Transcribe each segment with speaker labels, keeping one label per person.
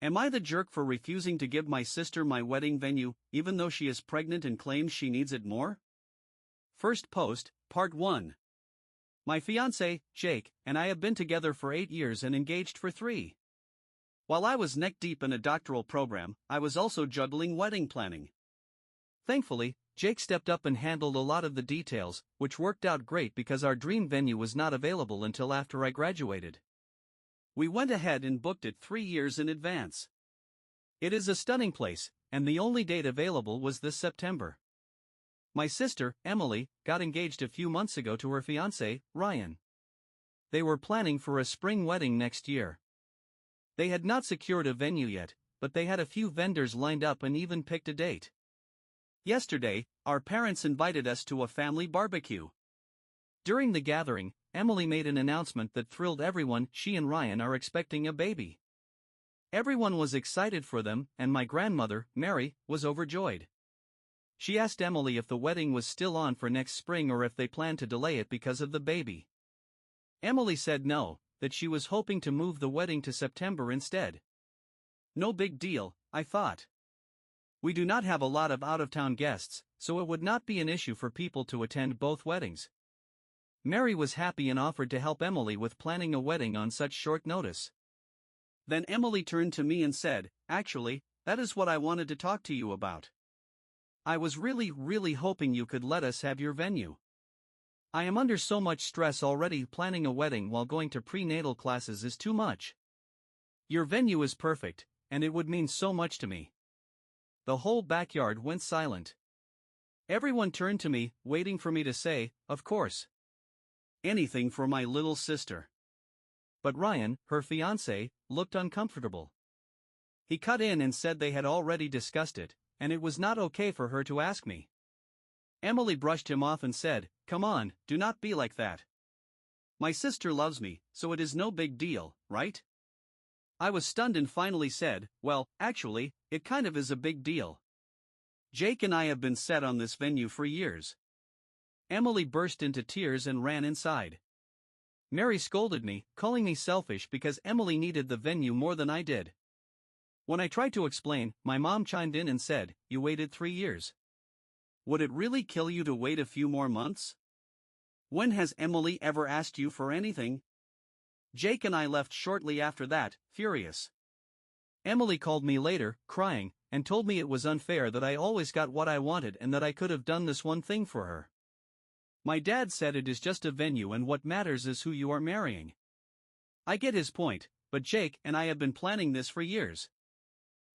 Speaker 1: Am I the jerk for refusing to give my sister my wedding venue, even though she is pregnant and claims she needs it more? First post, Part 1. My fiancé, Jake, and I have been together for 8 years and engaged for 3. While I was neck deep in a doctoral program, I was also juggling wedding planning. Thankfully, Jake stepped up and handled a lot of the details, which worked out great because our dream venue was not available until after I graduated. We went ahead and booked it 3 years in advance. It is a stunning place, and the only date available was this September. My sister, Emily, got engaged a few months ago to her fiancé, Ryan. They were planning for a spring wedding next year. They had not secured a venue yet, but they had a few vendors lined up and even picked a date. Yesterday, our parents invited us to a family barbecue. During the gathering, Emily made an announcement that thrilled everyone. She and Ryan are expecting a baby. Everyone was excited for them, and my grandmother, Mary, was overjoyed. She asked Emily if the wedding was still on for next spring or if they planned to delay it because of the baby. Emily said no, that she was hoping to move the wedding to September instead. No big deal, I thought. We do not have a lot of out-of-town guests, so it would not be an issue for people to attend both weddings. Mary was happy and offered to help Emily with planning a wedding on such short notice. Then Emily turned to me and said, "Actually, that is what I wanted to talk to you about. I was really hoping you could let us have your venue. I am under so much stress already. Planning a wedding while going to prenatal classes is too much. Your venue is perfect, and it would mean so much to me." The whole backyard went silent. Everyone turned to me, waiting for me to say, "Of course. Anything for my little sister." But Ryan, her fiancé, looked uncomfortable. He cut in and said they had already discussed it, and it was not okay for her to ask me. Emily brushed him off and said, "Come on, do not be like that. My sister loves me, so it is no big deal, right?" I was stunned and finally said, "Well, actually, it kind of is a big deal. Jake and I have been set on this venue for years." Emily burst into tears and ran inside. Mary scolded me, calling me selfish because Emily needed the venue more than I did. When I tried to explain, my mom chimed in and said, "You waited 3 years. Would it really kill you to wait a few more months? When has Emily ever asked you for anything?" Jake and I left shortly after that, furious. Emily called me later, crying, and told me it was unfair that I always got what I wanted and that I could have done this one thing for her. My dad said it is just a venue and what matters is who you are marrying. I get his point, but Jake and I have been planning this for years.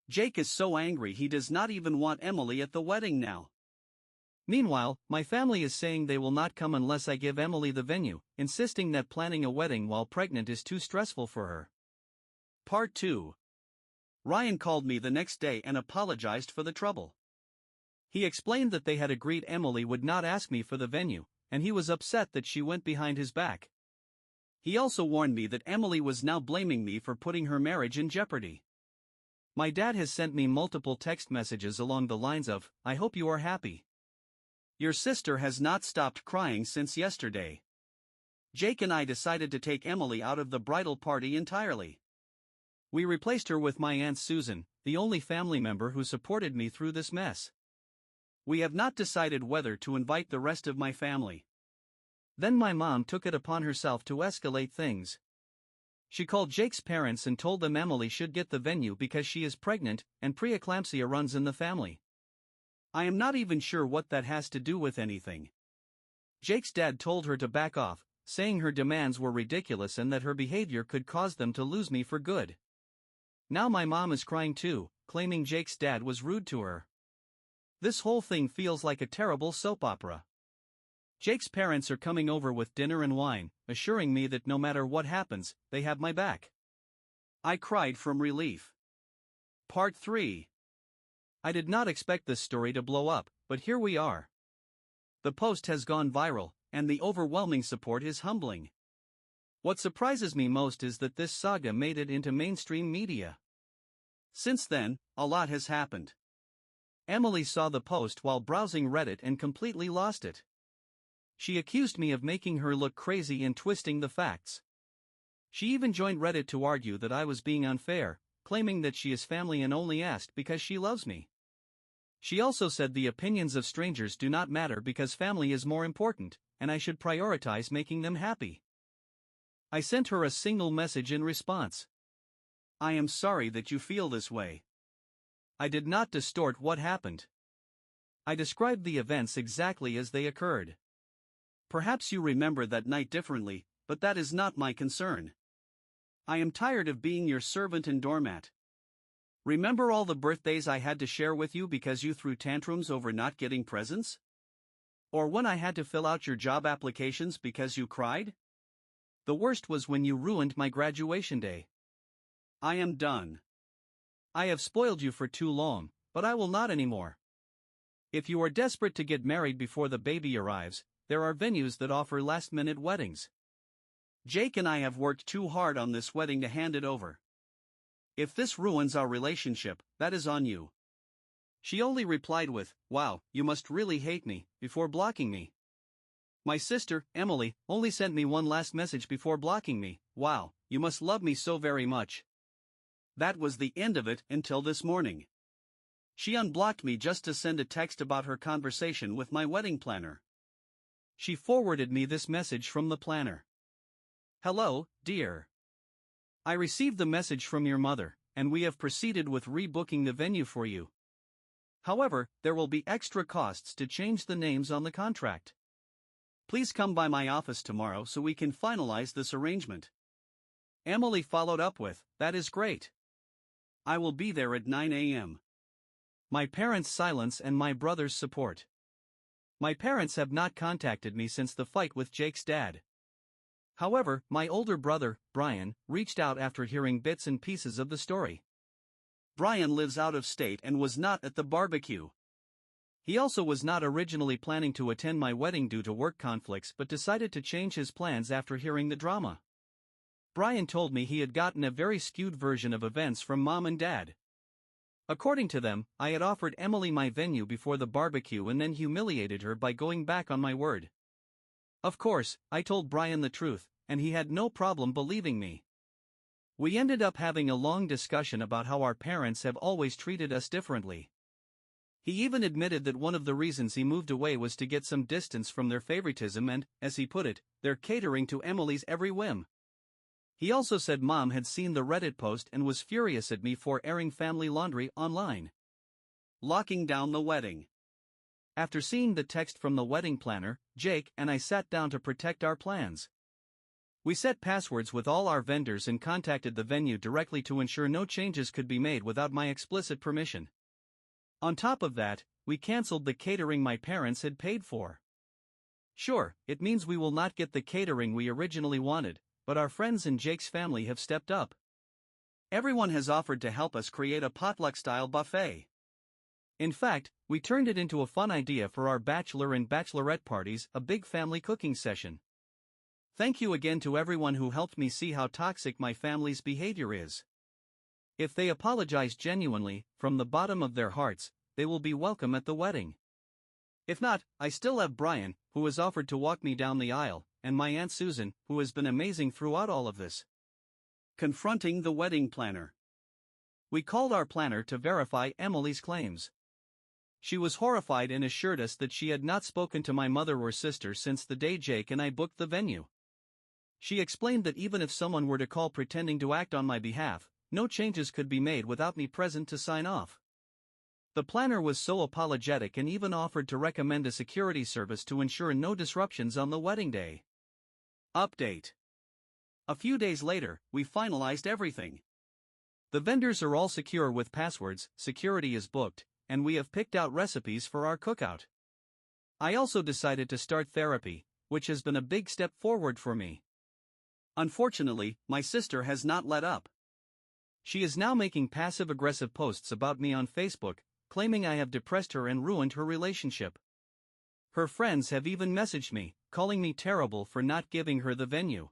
Speaker 1: Jake is so angry he does not even want Emily at the wedding now. Meanwhile, my family is saying they will not come unless I give Emily the venue, insisting that planning a wedding while pregnant is too stressful for her. Part 2. Ryan called me the next day and apologized for the trouble. He explained that they had agreed Emily would not ask me for the venue, and he was upset that she went behind his back. He also warned me that Emily was now blaming me for putting her marriage in jeopardy. My dad has sent me multiple text messages along the lines of, "I hope you are happy. Your sister has not stopped crying since yesterday." Jake and I decided to take Emily out of the bridal party entirely. We replaced her with my Aunt Susan, the only family member who supported me through this mess. We have not decided whether to invite the rest of my family. Then my mom took it upon herself to escalate things. She called Jake's parents and told them Emily should get the venue because she is pregnant and preeclampsia runs in the family. I am not even sure what that has to do with anything. Jake's dad told her to back off, saying her demands were ridiculous and that her behavior could cause them to lose me for good. Now my mom is crying too, claiming Jake's dad was rude to her. This whole thing feels like a terrible soap opera. Jake's parents are coming over with dinner and wine, assuring me that no matter what happens, they have my back. I cried from relief. Part 3. I did not expect this story to blow up, but here we are. The post has gone viral, and the overwhelming support is humbling. What surprises me most is that this saga made it into mainstream media. Since then, a lot has happened. Emily saw the post while browsing Reddit and completely lost it. She accused me of making her look crazy and twisting the facts. She even joined Reddit to argue that I was being unfair, claiming that she is family and only asked because she loves me. She also said the opinions of strangers do not matter because family is more important, and I should prioritize making them happy. I sent her a single message in response. I am sorry that you feel this way. I did not distort what happened. I described the events exactly as they occurred. Perhaps you remember that night differently, but that is not my concern. I am tired of being your servant and doormat. Remember all the birthdays I had to share with you because you threw tantrums over not getting presents? Or when I had to fill out your job applications because you cried? The worst was when you ruined my graduation day. I am done. I have spoiled you for too long, but I will not anymore. If you are desperate to get married before the baby arrives, there are venues that offer last-minute weddings. Jake and I have worked too hard on this wedding to hand it over. If this ruins our relationship, that is on you. She only replied with, "Wow, you must really hate me," before blocking me. My sister, Emily, only sent me one last message before blocking me, "Wow, you must love me so very much." That was the end of it until this morning. She unblocked me just to send a text about her conversation with my wedding planner. She forwarded me this message from the planner. "Hello, dear. I received the message from your mother, and we have proceeded with rebooking the venue for you. However, there will be extra costs to change the names on the contract. Please come by my office tomorrow so we can finalize this arrangement." Emily followed up with, "That is great. I will be there at 9 a.m. My parents' silence and my brother's support. My parents have not contacted me since the fight with Jake's dad. However, my older brother, Brian, reached out after hearing bits and pieces of the story. Brian lives out of state and was not at the barbecue. He also was not originally planning to attend my wedding due to work conflicts but decided to change his plans after hearing the drama. Brian told me he had gotten a very skewed version of events from mom and dad. According to them, I had offered Emily my venue before the barbecue and then humiliated her by going back on my word. Of course, I told Brian the truth, and he had no problem believing me. We ended up having a long discussion about how our parents have always treated us differently. He even admitted that one of the reasons he moved away was to get some distance from their favoritism and, as he put it, their catering to Emily's every whim. He also said mom had seen the Reddit post and was furious at me for airing family laundry online. Locking down the wedding. After seeing the text from the wedding planner, Jake and I sat down to protect our plans. We set passwords with all our vendors and contacted the venue directly to ensure no changes could be made without my explicit permission. On top of that, we cancelled the catering my parents had paid for. Sure, it means we will not get the catering we originally wanted, but our friends and Jake's family have stepped up. Everyone has offered to help us create a potluck-style buffet. In fact, we turned it into a fun idea for our bachelor and bachelorette parties, a big family cooking session. Thank you again to everyone who helped me see how toxic my family's behavior is. If they apologize genuinely, from the bottom of their hearts, they will be welcome at the wedding. If not, I still have Brian, who has offered to walk me down the aisle, and my Aunt Susan, who has been amazing throughout all of this. Confronting the wedding planner. We called our planner to verify Emily's claims. She was horrified and assured us that she had not spoken to my mother or sister since the day Jake and I booked the venue. She explained that even if someone were to call pretending to act on my behalf, no changes could be made without me present to sign off. The planner was so apologetic and even offered to recommend a security service to ensure no disruptions on the wedding day. Update. A few days later, we finalized everything. The vendors are all secure with passwords, security is booked, and we have picked out recipes for our cookout. I also decided to start therapy, which has been a big step forward for me. Unfortunately, my sister has not let up. She is now making passive-aggressive posts about me on Facebook, claiming I have depressed her and ruined her relationship. Her friends have even messaged me, calling me terrible for not giving her the venue.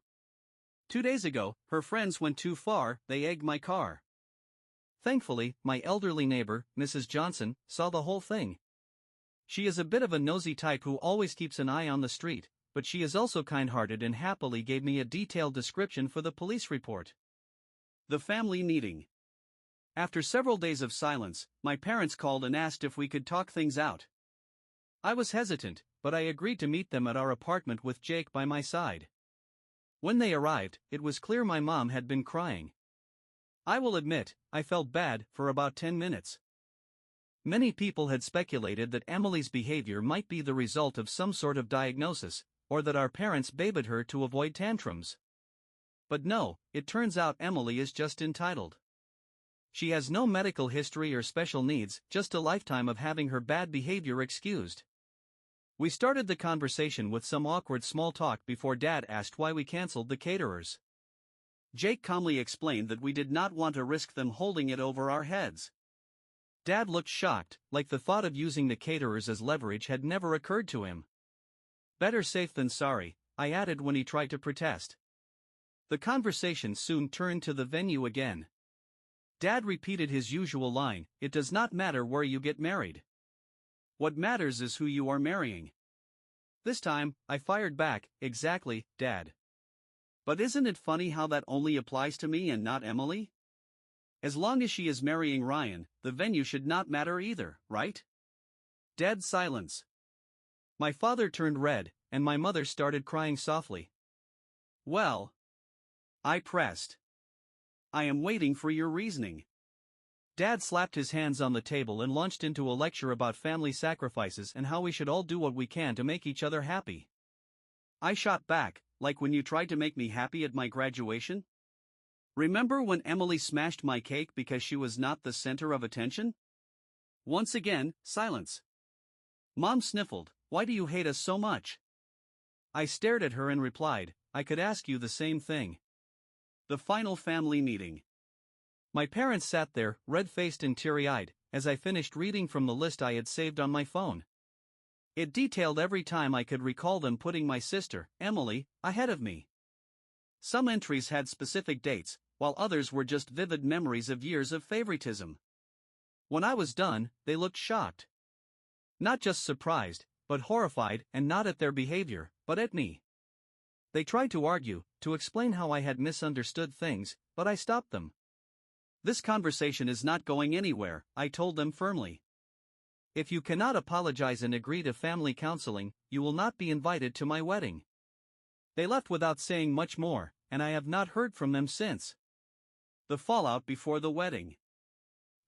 Speaker 1: 2 days ago, her friends went too far, they egged my car. Thankfully, my elderly neighbor, Mrs. Johnson, saw the whole thing. She is a bit of a nosy type who always keeps an eye on the street, but she is also kind-hearted and happily gave me a detailed description for the police report. The family meeting. After several days of silence, my parents called and asked if we could talk things out. I was hesitant, but I agreed to meet them at our apartment with Jake by my side. When they arrived, it was clear my mom had been crying. I will admit, I felt bad for about 10 minutes. Many people had speculated that Emily's behavior might be the result of some sort of diagnosis, or that our parents babied her to avoid tantrums. But no, it turns out Emily is just entitled. She has no medical history or special needs, just a lifetime of having her bad behavior excused. We started the conversation with some awkward small talk before Dad asked why we canceled the caterers. Jake calmly explained that we did not want to risk them holding it over our heads. Dad looked shocked, like the thought of using the caterers as leverage had never occurred to him. Better safe than sorry, I added when he tried to protest. The conversation soon turned to the venue again. Dad repeated his usual line, "It does not matter where you get married. What matters is who you are marrying." This time, I fired back, "Exactly, Dad. But isn't it funny how that only applies to me and not Emily? As long as she is marrying Ryan, the venue should not matter either, right?" Dead silence. My father turned red, and my mother started crying softly. "Well," I pressed, "I am waiting for your reasoning." Dad slapped his hands on the table and launched into a lecture about family sacrifices and how we should all do what we can to make each other happy. I shot back, "Like when you tried to make me happy at my graduation? Remember when Emily smashed my cake because she was not the center of attention?" Once again, silence. Mom sniffled, "Why do you hate us so much?" I stared at her and replied, "I could ask you the same thing." The final family meeting. My parents sat there, red-faced and teary-eyed, as I finished reading from the list I had saved on my phone. It detailed every time I could recall them putting my sister, Emily, ahead of me. Some entries had specific dates, while others were just vivid memories of years of favoritism. When I was done, they looked shocked. Not just surprised, but horrified, and not at their behavior, but at me. They tried to argue, to explain how I had misunderstood things, but I stopped them. "This conversation is not going anywhere," I told them firmly. "If you cannot apologize and agree to family counseling, you will not be invited to my wedding." They left without saying much more, and I have not heard from them since. The fallout before the wedding.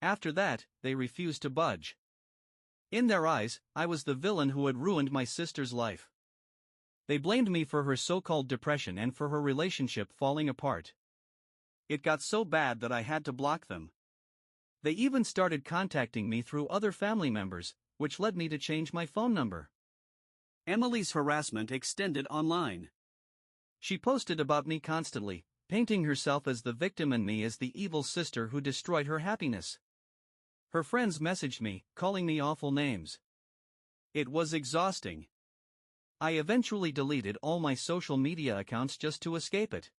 Speaker 1: After that, they refused to budge. In their eyes, I was the villain who had ruined my sister's life. They blamed me for her so-called depression and for her relationship falling apart. It got so bad that I had to block them. They even started contacting me through other family members, which led me to change my phone number. Emily's harassment extended online. She posted about me constantly, painting herself as the victim and me as the evil sister who destroyed her happiness. Her friends messaged me, calling me awful names. It was exhausting. I eventually deleted all my social media accounts just to escape it.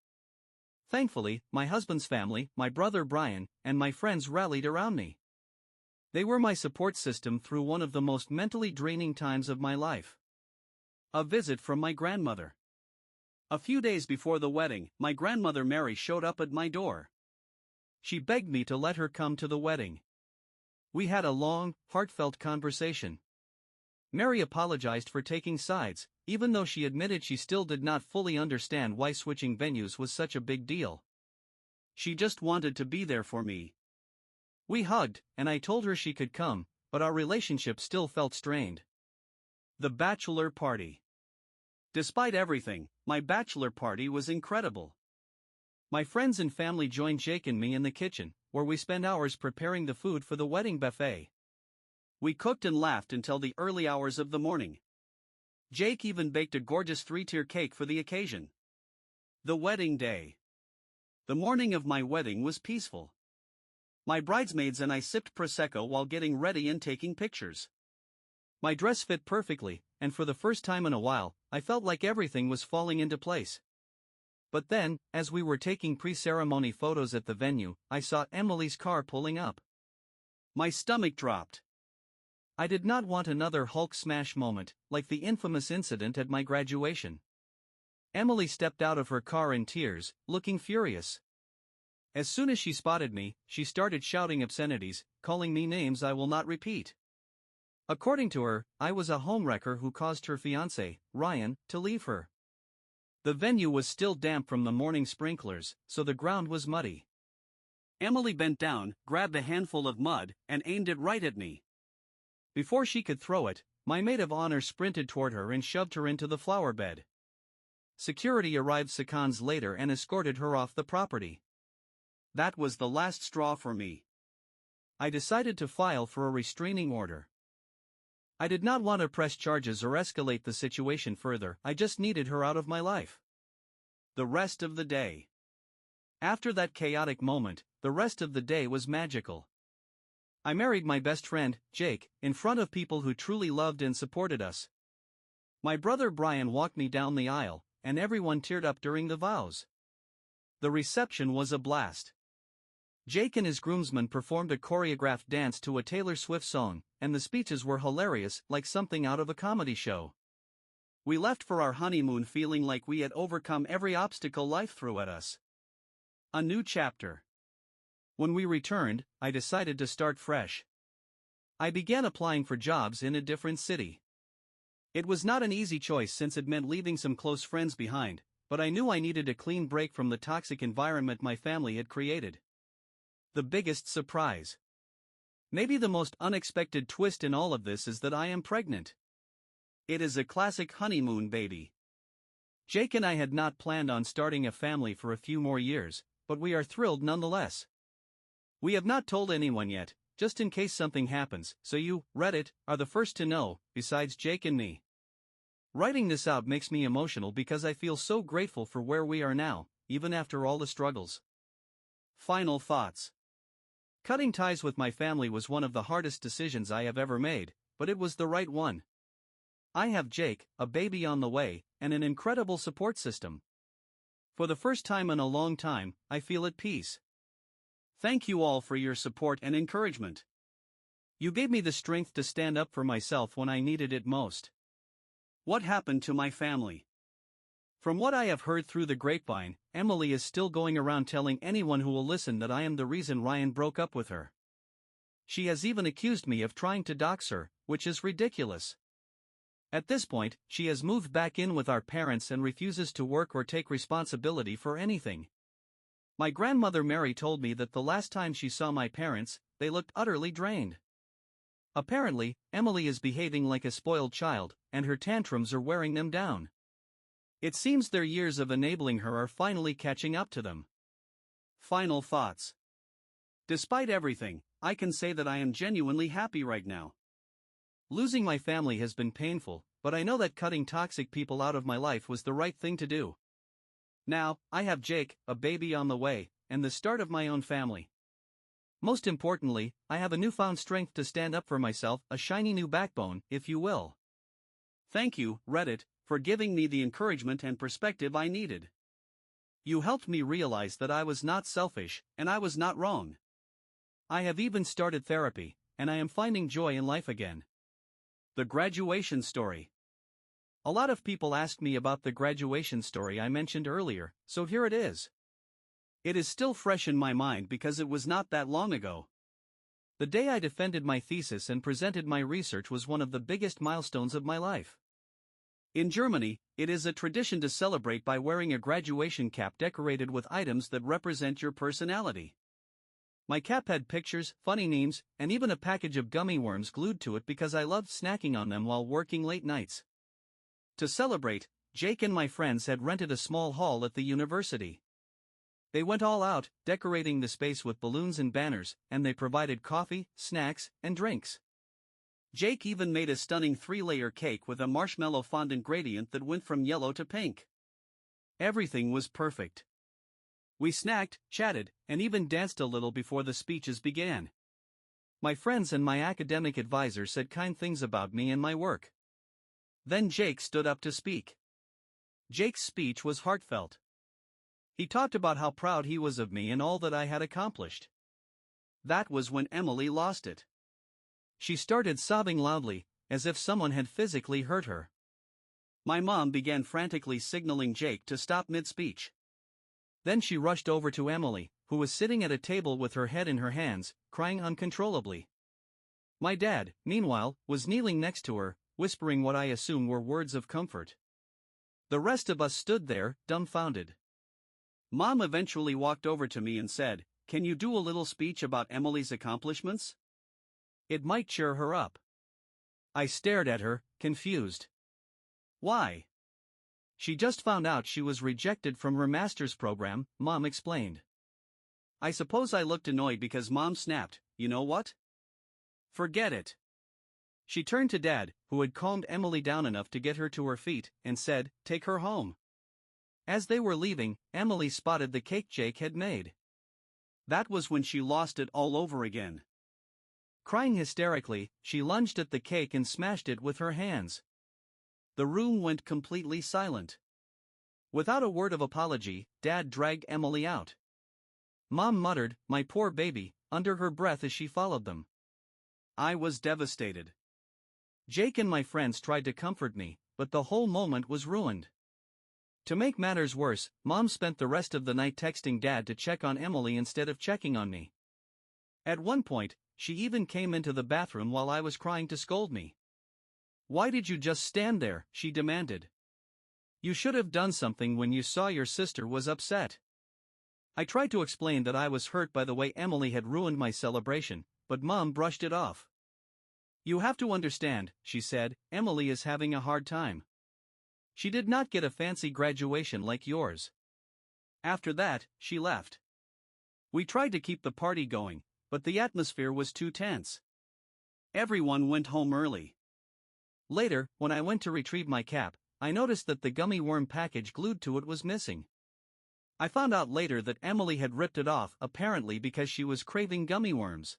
Speaker 1: Thankfully, my husband's family, my brother Brian, and my friends rallied around me. They were my support system through one of the most mentally draining times of my life. A visit from my grandmother. A few days before the wedding, my grandmother Mary showed up at my door. She begged me to let her come to the wedding. We had a long, heartfelt conversation. Mary apologized for taking sides, even though she admitted she still did not fully understand why switching venues was such a big deal. She just wanted to be there for me. We hugged, and I told her she could come, but our relationship still felt strained. The bachelor party. Despite everything, my bachelor party was incredible. My friends and family joined Jake and me in the kitchen, where we spent hours preparing the food for the wedding buffet. We cooked and laughed until the early hours of the morning. Jake even baked a gorgeous 3-tier cake for the occasion. The wedding day. The morning of my wedding was peaceful. My bridesmaids and I sipped Prosecco while getting ready and taking pictures. My dress fit perfectly, and for the first time in a while, I felt like everything was falling into place. But then, as we were taking pre-ceremony photos at the venue, I saw Emily's car pulling up. My stomach dropped. I did not want another Hulk smash moment, like the infamous incident at my graduation. Emily stepped out of her car in tears, looking furious. As soon as she spotted me, she started shouting obscenities, calling me names I will not repeat. According to her, I was a homewrecker who caused her fiancé, Ryan, to leave her. The venue was still damp from the morning sprinklers, so the ground was muddy. Emily bent down, grabbed a handful of mud, and aimed it right at me. Before she could throw it, my maid of honor sprinted toward her and shoved her into the flower bed. Security arrived seconds later and escorted her off the property. That was the last straw for me. I decided to file for a restraining order. I did not want to press charges or escalate the situation further, I just needed her out of my life. The rest of the day. After that chaotic moment, the rest of the day was magical. I married my best friend, Jake, in front of people who truly loved and supported us. My brother Brian walked me down the aisle, and everyone teared up during the vows. The reception was a blast. Jake and his groomsmen performed a choreographed dance to a Taylor Swift song, and the speeches were hilarious, like something out of a comedy show. We left for our honeymoon feeling like we had overcome every obstacle life threw at us. A new chapter. When we returned, I decided to start fresh. I began applying for jobs in a different city. It was not an easy choice since it meant leaving some close friends behind, but I knew I needed a clean break from the toxic environment my family had created. The biggest surprise. Maybe the most unexpected twist in all of this is that I am pregnant. It is a classic honeymoon baby. Jake and I had not planned on starting a family for a few more years, but we are thrilled nonetheless. We have not told anyone yet, just in case something happens, so you, Reddit, are the first to know, besides Jake and me. Writing this out makes me emotional because I feel so grateful for where we are now, even after all the struggles. Final thoughts. Cutting ties with my family was one of the hardest decisions I have ever made, but it was the right one. I have Jake, a baby on the way, and an incredible support system. For the first time in a long time, I feel at peace. Thank you all for your support and encouragement. You gave me the strength to stand up for myself when I needed it most. What happened to my family? From what I have heard through the grapevine, Emily is still going around telling anyone who will listen that I am the reason Ryan broke up with her. She has even accused me of trying to dox her, which is ridiculous. At this point, she has moved back in with our parents and refuses to work or take responsibility for anything. My grandmother Mary told me that the last time she saw my parents, they looked utterly drained. Apparently, Emily is behaving like a spoiled child, and her tantrums are wearing them down. It seems their years of enabling her are finally catching up to them. Final thoughts. Despite everything, I can say that I am genuinely happy right now. Losing my family has been painful, but I know that cutting toxic people out of my life was the right thing to do. Now, I have Jake, a baby on the way, and the start of my own family. Most importantly, I have a newfound strength to stand up for myself, a shiny new backbone, if you will. Thank you, Reddit, for giving me the encouragement and perspective I needed. You helped me realize that I was not selfish, and I was not wrong. I have even started therapy, and I am finding joy in life again. The graduation story. A lot of people ask me about the graduation story I mentioned earlier, so here it is. It is still fresh in my mind because it was not that long ago. The day I defended my thesis and presented my research was one of the biggest milestones of my life. In Germany, it is a tradition to celebrate by wearing a graduation cap decorated with items that represent your personality. My cap had pictures, funny memes, and even a package of gummy worms glued to it because I loved snacking on them while working late nights. To celebrate, Jake and my friends had rented a small hall at the university. They went all out, decorating the space with balloons and banners, and they provided coffee, snacks, and drinks. Jake even made a stunning 3-layer cake with a marshmallow fondant gradient that went from yellow to pink. Everything was perfect. We snacked, chatted, and even danced a little before the speeches began. My friends and my academic advisor said kind things about me and my work. Then Jake stood up to speak. Jake's speech was heartfelt. He talked about how proud he was of me and all that I had accomplished. That was when Emily lost it. She started sobbing loudly, as if someone had physically hurt her. My mom began frantically signaling Jake to stop mid-speech. Then she rushed over to Emily, who was sitting at a table with her head in her hands, crying uncontrollably. My dad, meanwhile, was kneeling next to her, whispering what I assume were words of comfort. The rest of us stood there, dumbfounded. Mom eventually walked over to me and said, "Can you do a little speech about Emily's accomplishments? It might cheer her up." I stared at her, confused. Why? She just found out she was rejected from her master's program, Mom explained. I suppose I looked annoyed because Mom snapped, "You know what? Forget it." She turned to Dad, who had calmed Emily down enough to get her to her feet, and said, "Take her home." As they were leaving, Emily spotted the cake Jake had made. That was when she lost it all over again. Crying hysterically, she lunged at the cake and smashed it with her hands. The room went completely silent. Without a word of apology, Dad dragged Emily out. Mom muttered, "My poor baby," under her breath as she followed them. I was devastated. Jake and my friends tried to comfort me, but the whole moment was ruined. To make matters worse, Mom spent the rest of the night texting Dad to check on Emily instead of checking on me. At one point, she even came into the bathroom while I was crying to scold me. "Why did you just stand there?" she demanded. "You should have done something when you saw your sister was upset." I tried to explain that I was hurt by the way Emily had ruined my celebration, but Mom brushed it off. "You have to understand," she said, "Emily is having a hard time. She did not get a fancy graduation like yours." After that, she left. We tried to keep the party going, but the atmosphere was too tense. Everyone went home early. Later, when I went to retrieve my cap, I noticed that the gummy worm package glued to it was missing. I found out later that Emily had ripped it off, apparently because she was craving gummy worms.